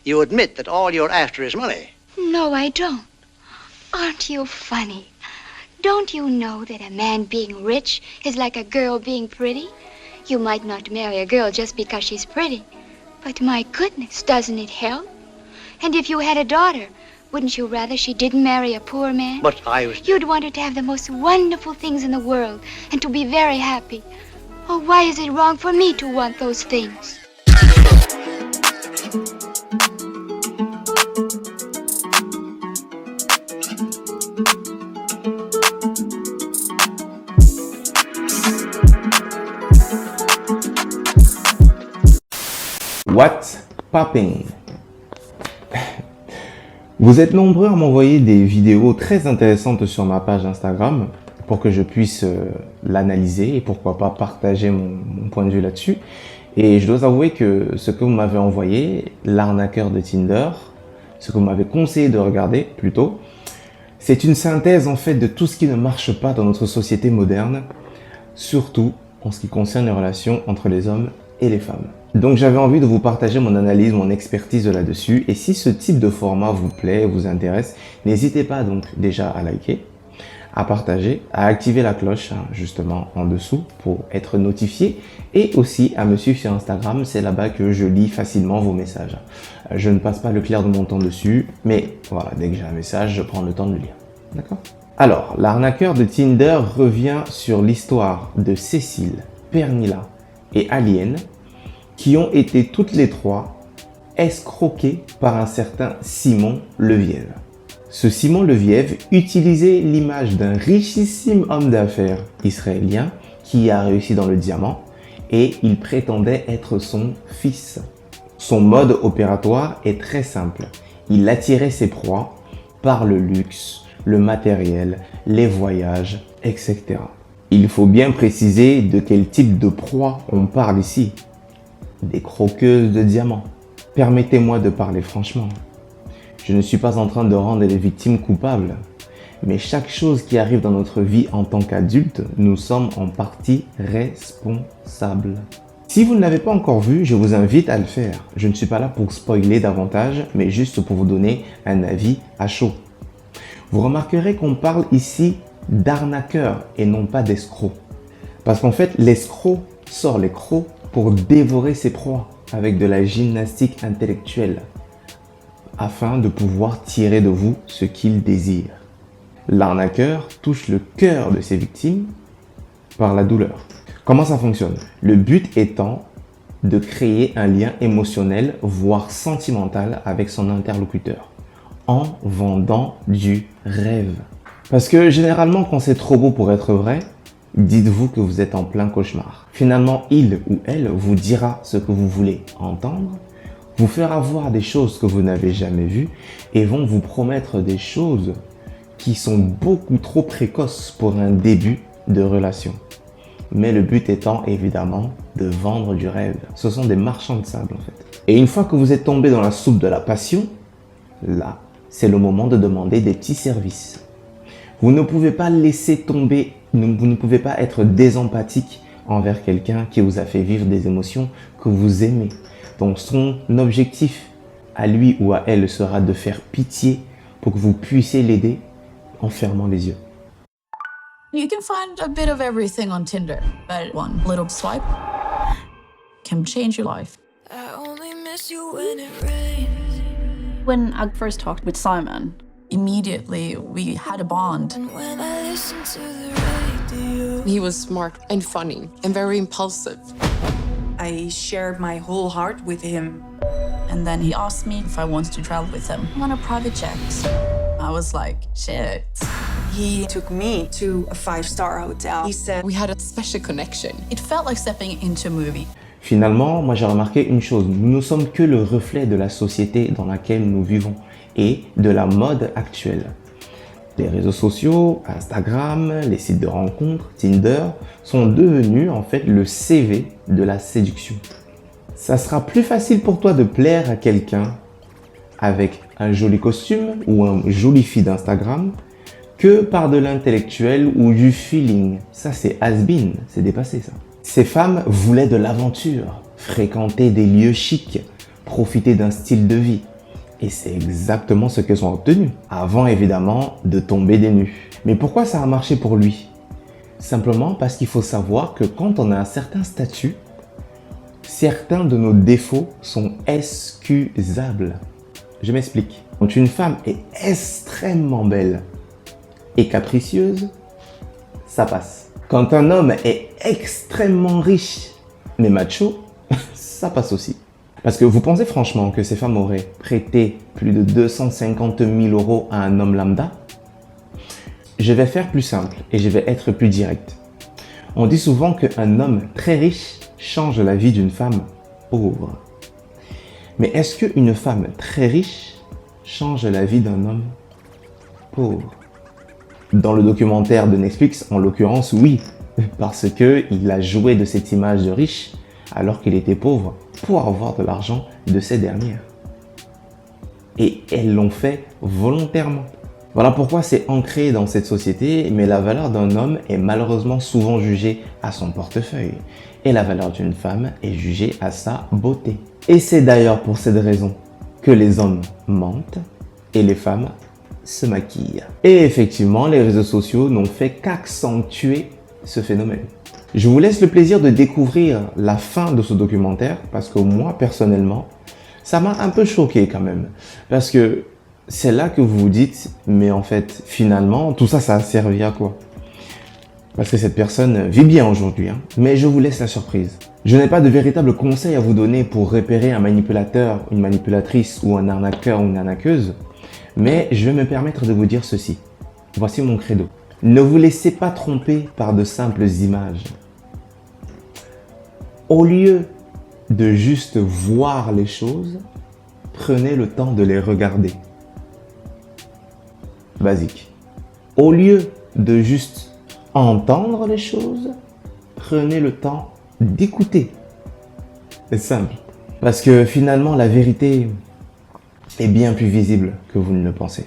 You admit that all you're after is money. No, I don't. Aren't you funny? Don't you know that a man being rich is like a girl being pretty? You might not marry a girl just because she's pretty. But my goodness, doesn't it help? And if you had a daughter, wouldn't you rather she didn't marry a poor man? But I was... You'd want her to have the most wonderful things in the world and to be very happy. Oh, why is it wrong for me to want those things? What's popping? Vous êtes nombreux à m'envoyer des vidéos très intéressantes sur ma page Instagram pour que je puisse l'analyser et pourquoi pas partager mon point de vue là-dessus. Et je dois avouer que ce que vous m'avez envoyé, l'arnaqueur de Tinder, ce que vous m'avez conseillé de regarder plutôt, c'est une synthèse en fait de tout ce qui ne marche pas dans notre société moderne, surtout en ce qui concerne les relations entre les hommes et les femmes. Donc j'avais envie de vous partager mon analyse, mon expertise là-dessus. Et si ce type de format vous plaît, vous intéresse, n'hésitez pas donc déjà à liker, à partager, à activer la cloche justement en dessous pour être notifié et aussi à me suivre sur Instagram. C'est là-bas que je lis facilement vos messages. Je ne passe pas le clair de mon temps dessus, mais voilà, dès que j'ai un message, je prends le temps de le lire. D'accord? Alors, l'arnaqueur de Tinder revient sur l'histoire de Cécile, Pernilla et Alien, qui ont été toutes les trois escroquées par un certain Simon Leviev. Ce Simon Leviev utilisait l'image d'un richissime homme d'affaires israélien qui a réussi dans le diamant et il prétendait être son fils. Son mode opératoire est très simple. Il attirait ses proies par le luxe, le matériel, les voyages, etc. Il faut bien préciser de quel type de proie on parle ici. Des croqueuses de diamants. Permettez-moi de parler franchement. Je ne suis pas en train de rendre les victimes coupables, mais chaque chose qui arrive dans notre vie en tant qu'adulte, nous sommes en partie responsables. Si vous ne l'avez pas encore vu, je vous invite à le faire. Je ne suis pas là pour spoiler davantage, mais juste pour vous donner un avis à chaud. Vous remarquerez qu'on parle ici d'arnaqueur et non pas d'escroc. Parce qu'en fait, l'escroc sort les crocs pour dévorer ses proies avec de la gymnastique intellectuelle afin de pouvoir tirer de vous ce qu'il désire. L'arnaqueur touche le cœur de ses victimes par la douleur. Comment ça fonctionne? Le but étant de créer un lien émotionnel, voire sentimental avec son interlocuteur en vendant du rêve. Parce que généralement, quand c'est trop beau pour être vrai, dites-vous que vous êtes en plein cauchemar. Finalement, il ou elle vous dira ce que vous voulez entendre, vous fera voir des choses que vous n'avez jamais vues et vont vous promettre des choses qui sont beaucoup trop précoces pour un début de relation. Mais le but étant évidemment de vendre du rêve. Ce sont des marchands de sable en fait. Et une fois que vous êtes tombé dans la soupe de la passion, là, c'est le moment de demander des petits services. Vous ne pouvez pas laisser tomber, vous ne pouvez pas être désempathique envers quelqu'un qui vous a fait vivre des émotions que vous aimez. Donc son objectif à lui ou à elle sera de faire pitié pour que vous puissiez l'aider en fermant les yeux. You can find a bit of everything on Tinder, but one little swipe can change your life. I only miss you when it rains. When I first talked with Simon, immediately we had a bond. And when I listen to the radio, He was smart and funny and very impulsive. I shared my whole heart with him. And then he asked me if I wanted to travel with him on a private jet. I was like, shit. He took me to a 5-star hotel. He said, We had a special connection. It felt like stepping into a movie. Finalement, moi j'ai remarqué une chose, nous ne sommes que le reflet de la société dans laquelle nous vivons et de la mode actuelle. Les réseaux sociaux, Instagram, les sites de rencontres, Tinder, sont devenus en fait le CV de la séduction. Ça sera plus facile pour toi de plaire à quelqu'un avec un joli costume ou un joli feed d'Instagram que par de l'intellectuel ou du feeling. Ça c'est has-been, c'est dépassé ça. Ces femmes voulaient de l'aventure, fréquenter des lieux chics, profiter d'un style de vie. Et c'est exactement ce qu'elles ont obtenu, avant évidemment de tomber des nues. Mais pourquoi ça a marché pour lui? Simplement parce qu'il faut savoir que quand on a un certain statut, certains de nos défauts sont excusables. Je m'explique. Quand une femme est extrêmement belle et capricieuse, ça passe. Quand un homme est extrêmement riche mais macho, ça passe aussi. Parce que vous pensez franchement que ces femmes auraient prêté plus de 250 000 € à un homme lambda? Je vais faire plus simple et je vais être plus direct. On dit souvent qu'un homme très riche change la vie d'une femme pauvre. Mais est-ce qu'une femme très riche change la vie d'un homme pauvre? Dans le documentaire de Netflix, en l'occurrence, oui. Parce qu'il a joué de cette image de riche alors qu'il était pauvre pour avoir de l'argent de ces dernières. Et elles l'ont fait volontairement. Voilà pourquoi c'est ancré dans cette société, mais la valeur d'un homme est malheureusement souvent jugée à son portefeuille. Et la valeur d'une femme est jugée à sa beauté. Et c'est d'ailleurs pour cette raison que les hommes mentent et les femmes se maquillent. Et effectivement, les réseaux sociaux n'ont fait qu'accentuer ce phénomène. Je vous laisse le plaisir de découvrir la fin de ce documentaire parce que moi, personnellement, ça m'a un peu choqué quand même. Parce que c'est là que vous vous dites, mais en fait, finalement, tout ça, ça a servi à quoi? Parce que cette personne vit bien aujourd'hui, hein. Mais je vous laisse la surprise. Je n'ai pas de véritable conseil à vous donner pour repérer un manipulateur, une manipulatrice ou un arnaqueur ou une arnaqueuse, mais je vais me permettre de vous dire ceci. Voici mon credo. Ne vous laissez pas tromper par de simples images. Au lieu de juste voir les choses, prenez le temps de les regarder. Basique. Au lieu de juste entendre les choses, prenez le temps d'écouter. C'est simple. Parce que finalement, la vérité est bien plus visible que vous ne le pensez.